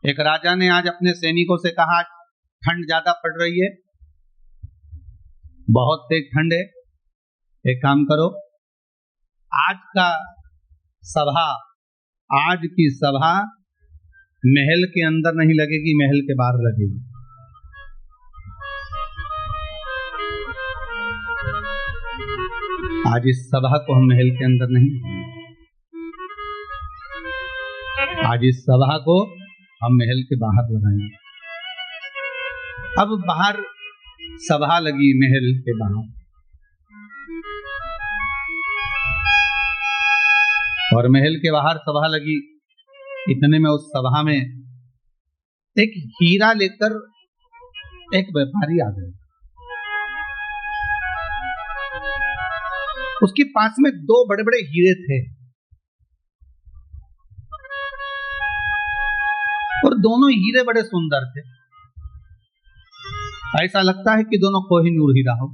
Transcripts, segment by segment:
एक राजा ने आज अपने सैनिकों से कहा, ठंड ज्यादा पड़ रही है, बहुत तेज ठंड है, एक काम करो, आज की सभा महल के अंदर नहीं लगेगी, महल के बाहर लगेगी। आज इस सभा को हम महल के अंदर नहीं, आज इस सभा को हम महल के बाहर लगाएंगे। अब बाहर सभा लगी, महल के बाहर, और महल के बाहर सभा लगी। इतने में उस सभा में एक हीरा लेकर एक व्यापारी आ गए। उसके पास में 2 बड़े बड़े हीरे थे और दोनों हीरे बड़े सुंदर थे। ऐसा लगता है कि दोनों कोहिनूर हीरा हो,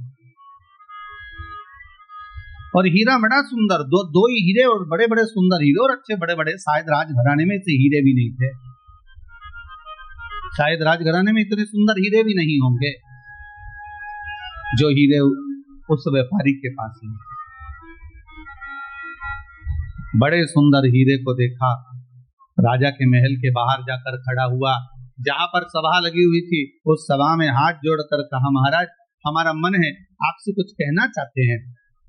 और हीरा बड़ा सुंदर, दो ही हीरे और बड़े बड़े सुंदर हीरे, और अच्छे बड़े बड़े। शायद राजघराने में से हीरे भी नहीं थे, शायद राजघराने में इतने सुंदर हीरे भी नहीं होंगे जो हीरे उस व्यापारी के पास में। बड़े सुंदर हीरे को देखा, राजा के महल के बाहर जाकर खड़ा हुआ, जहां पर सभा लगी हुई थी उस सभा में हाथ जोड़कर कहा, महाराज हमारा मन है आपसे कुछ कहना चाहते हैं।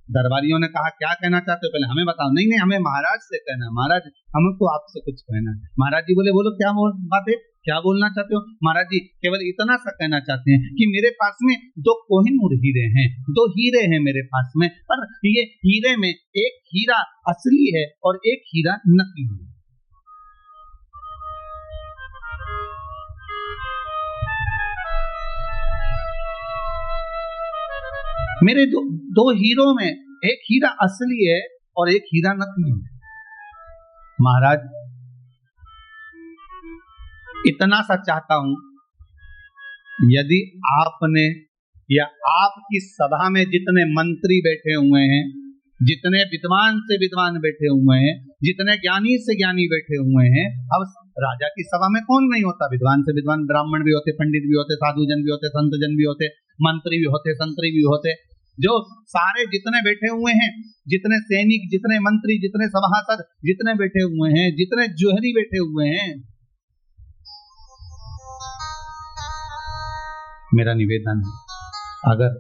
दरबारियों ने कहा, क्या कहना चाहते हो, पहले हमें बताओ। नहीं नहीं, हमें महाराज से कहना है, महाराज हमको आपसे कुछ कहना है। महाराज जी बोले, बोलो क्या बात है, क्या बोलना चाहते हो। महाराज जी केवल इतना सा कहना चाहते हैं कि मेरे पास में 2 कोहिनूर हीरे हैं, 2 हीरे हैं मेरे पास में, पर ये हीरे में एक हीरा असली है और एक हीरा नकली है। मेरे दो हीरों में एक हीरा असली है और एक हीरा नकली है। महाराज इतना सा चाहता हूं, यदि आपने या आपकी सभा में जितने मंत्री बैठे हुए हैं, जितने विद्वान से विद्वान बैठे हुए हैं, जितने ज्ञानी से ज्ञानी बैठे हुए हैं, अब राजा की सभा में कौन नहीं होता, विद्वान से विद्वान, ब्राह्मण भी होते, पंडित भी होते, साधुजन भी होते, संतजन भी होते, मंत्री भी होते, संतरी भी होते, जो सारे जितने बैठे हुए हैं, जितने सैनिक, जितने मंत्री, जितने सभासद जितने बैठे हुए हैं, जितने जोहरी बैठे हुए हैं, मेरा निवेदन है, अगर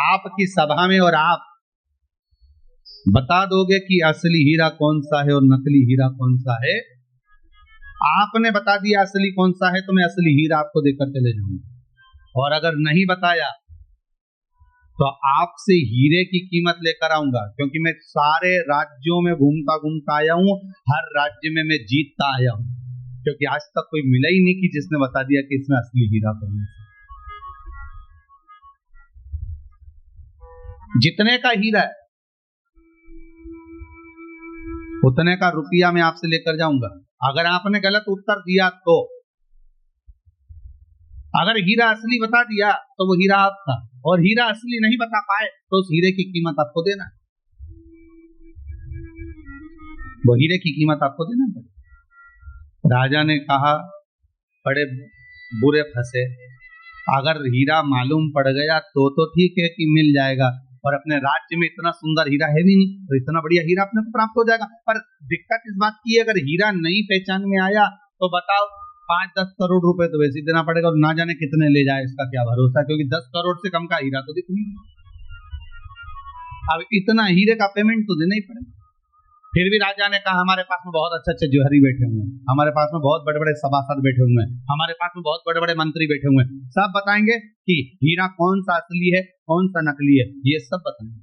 आपकी सभा में और आप बता दोगे कि असली हीरा कौन सा है और नकली हीरा कौन सा है, आपने बता दिया असली कौन सा है तो मैं असली हीरा आपको देकर चले जाऊंगा, और अगर नहीं बताया तो आपसे हीरे की कीमत लेकर आऊंगा, क्योंकि मैं सारे राज्यों में घूमता घूमता आया हूं, हर राज्य में मैं जीतता आया हूं, क्योंकि आज तक कोई मिला ही नहीं कि जिसने बता दिया कि इसमें असली हीरा कौन है। जितने का हीरा है उतने का रुपया मैं आपसे लेकर जाऊंगा। अगर आपने गलत उत्तर दिया तो, अगर हीरा असली बता दिया तो वो हीरा आपका, और हीरा असली नहीं बता पाए तो उस हीरे की कीमत आपको देना, वो हीरे की कीमत आपको देना पड़ेगा। राजा ने कहा, बड़े बुरे फंसे, अगर हीरा मालूम पड़ गया तो ठीक है कि मिल जाएगा, और अपने राज्य में इतना सुंदर हीरा है भी नहीं, तो इतना बढ़िया हीरा अपने को प्राप्त हो जाएगा। पर दिक्कत इस बात की है, अगर हीरा नहीं पहचान में आया तो बताओ 5-10 करोड़ रुपए तो वैसे ही देना पड़ेगा, और ना जाने कितने ले जाए इसका क्या भरोसा, क्योंकि 10 करोड़ से कम का हीरा तो दिख नहीं। अब इतना हीरे का पेमेंट तो देना ही पड़ेगा। फिर भी राजा ने कहा, हमारे पास में बहुत अच्छे अच्छे जोहरी बैठे हुए हैं, हमारे पास में बहुत बड़े बड़े सभासद बैठे हुए हैं, हमारे पास में बहुत बड़े बड़े मंत्री बैठे हुए हैं, सब बताएंगे कि हीरा कौन सा असली है कौन सा नकली है, ये सब बताएंगे।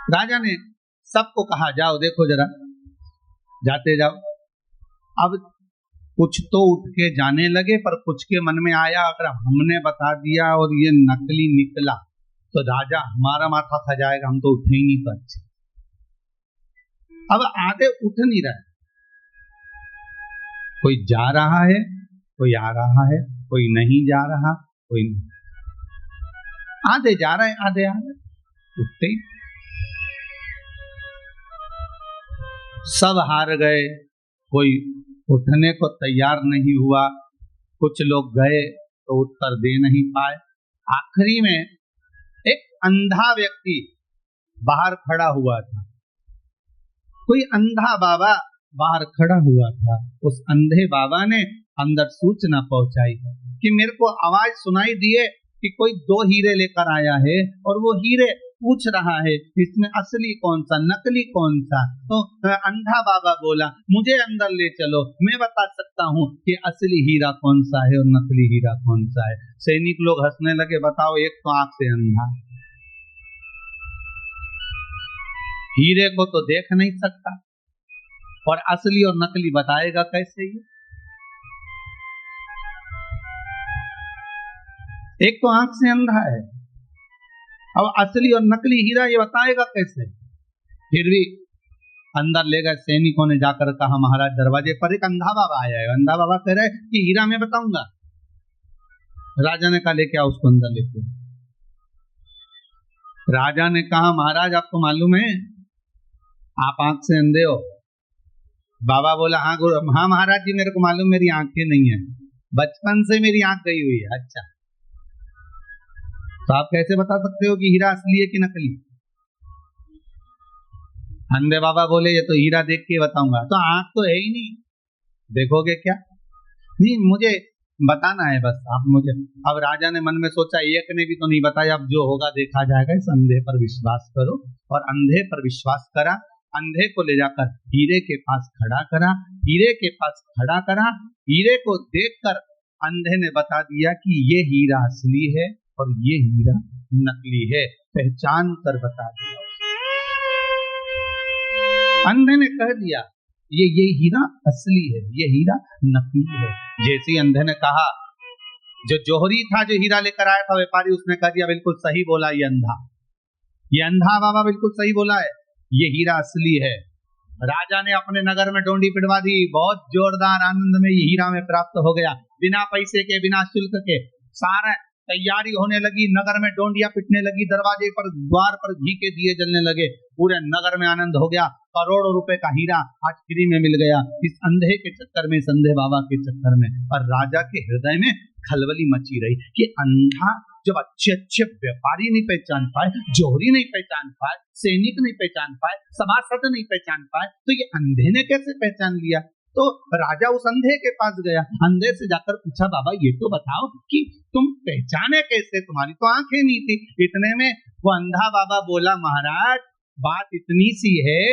राजा ने सबको कहा, जाओ देखो जरा, जाते जाओ। अब कुछ तो उठ के जाने लगे, पर कुछ के मन में आया, अगर हमने बता दिया और ये नकली निकला तो राजा हमारा माथा खा जाएगा, हम तो उठ ही नहीं पाते। अब आधे उठ नहीं रहे, कोई जा रहा है, कोई आ रहा है, कोई नहीं जा रहा, कोई नहीं, आधे जा रहे, आधे आ रहे, उठते ही सब हार गए, कोई उठने को तैयार नहीं हुआ, कुछ लोग गए तो उत्तर दे नहीं पाए। आखिरी में एक अंधा व्यक्ति बाहर खड़ा हुआ था, कोई अंधा बाबा बाहर खड़ा हुआ था। उस अंधे बाबा ने अंदर सूचना पहुंचाई कि मेरे को आवाज सुनाई दिए कि कोई 2 हीरे लेकर आया है और वो हीरे पूछ रहा है इसमें असली कौन सा नकली कौन सा। तो अंधा बाबा बोला मुझे अंदर ले चलो, मैं बता सकता हूँ कि असली हीरा कौन सा है और नकली हीरा कौन सा है। सैनिक लोग हंसने लगे, बताओ एक तो आंख से अंधा, हीरे को तो देख नहीं सकता और असली और नकली बताएगा कैसे? ये एक तो आंख से अंधा है, अब असली और नकली हीरा ये बताएगा कैसे? फिर भी अंदर ले गए। सैनिकों ने जाकर कहा महाराज दरवाजे पर एक अंधा बाबा आया है। अंधा बाबा कह रहा है कि हीरा मैं बताऊंगा। राजा ने कहा लेके आओ उसको अंदर लेके। राजा ने कहा महाराज आपको मालूम है आप आंख से अंधे हो? बाबा बोला हाँ महाराज जी मेरे को मालूम, मेरी आंखें नहीं है, बचपन से मेरी आंख गई हुई है। अच्छा तो आप कैसे बता सकते हो कि हीरा असली है कि नकली? अंधे बाबा बोले ये तो हीरा देख के बताऊंगा। तो आंख तो है ही नहीं, देखोगे क्या? नहीं मुझे बताना है बस आप मुझे। अब राजा ने मन में सोचा एक ने भी तो नहीं बताया, अब जो होगा देखा जाएगा, इस अंधे पर विश्वास करो। और अंधे पर विश्वास करा। अंधे को ले जाकर हीरे के पास खड़ा करा, हीरे के पास खड़ा करा। हीरे को देखकर अंधे ने बता दिया कि ये हीरा असली है और ये हीरा नकली है, पहचान कर बता दिया। अंधे ने कह दिया ये हीरा असली है, ये हीरा नकली है। जैसे ही अंधे ने कहा, जो जोहरी था जो हीरा लेकर आया था व्यापारी, उसने कह दिया बिल्कुल सही बोला ये अंधा बाबा बिल्कुल सही बोला है, ये हीरा असली है। राजा ने अपने नगर में डोंडी पिटवा दी, बहुत जोरदार आनंद में ये हीरा में प्राप्त हो गया, बिना पैसे के बिना शुल्क के। सारा तैयारी होने लगी, नगर में डोंडियां पिटने लगी, दरवाजे पर द्वार पर घी के दिए जलने लगे, पूरे नगर में आनंद हो गया। करोड़ों रुपए का हीरा आज फ्री में मिल गया इस अंधे के चक्कर में, इस अंधे बाबा के चक्कर में। और राजा के हृदय में खलबली मची रही कि अंधा जब अच्छे व्यापारी नहीं पहचान पाए, जोहरी नहीं पहचान पाए, सैनिक नहीं पहचान पाए, सभासद नहीं पहचान पाए, तो ये अंधे ने कैसे पहचान लिया? तो राजा उस अंधे के पास गया, अंधे से जाकर पूछा बाबा ये तो बताओ कि तुम पहचाने कैसे, तुम्हारी तो आंखें नहीं थी। इतने में वो अंधा बाबा बोला महाराज बात इतनी सी है,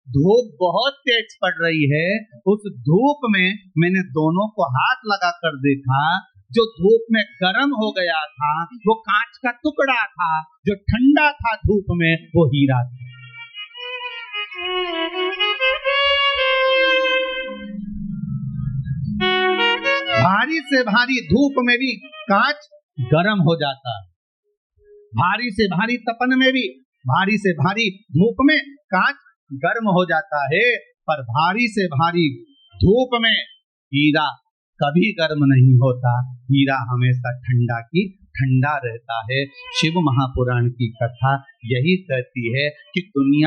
धूप बहुत तेज पड़ रही है, उस धूप में मैंने दोनों को हाथ लगा कर देखा, जो धूप में गर्म हो गया था वो कांच का टुकड़ा था, जो ठंडा था धूप में वो हीरा था। भारी से भारी धूप में भी कांच गर्म हो जाता है, भारी से भारी तपन में भी, भारी से भारी धूप में कांच गर्म हो जाता है, पर भारी से भारी धूप में हीरा कभी गर्म नहीं होता, हीरा हमेशा ठंडा की ठंडा रहता है। शिव महापुराण की कथा यही कहती है कि दुनिया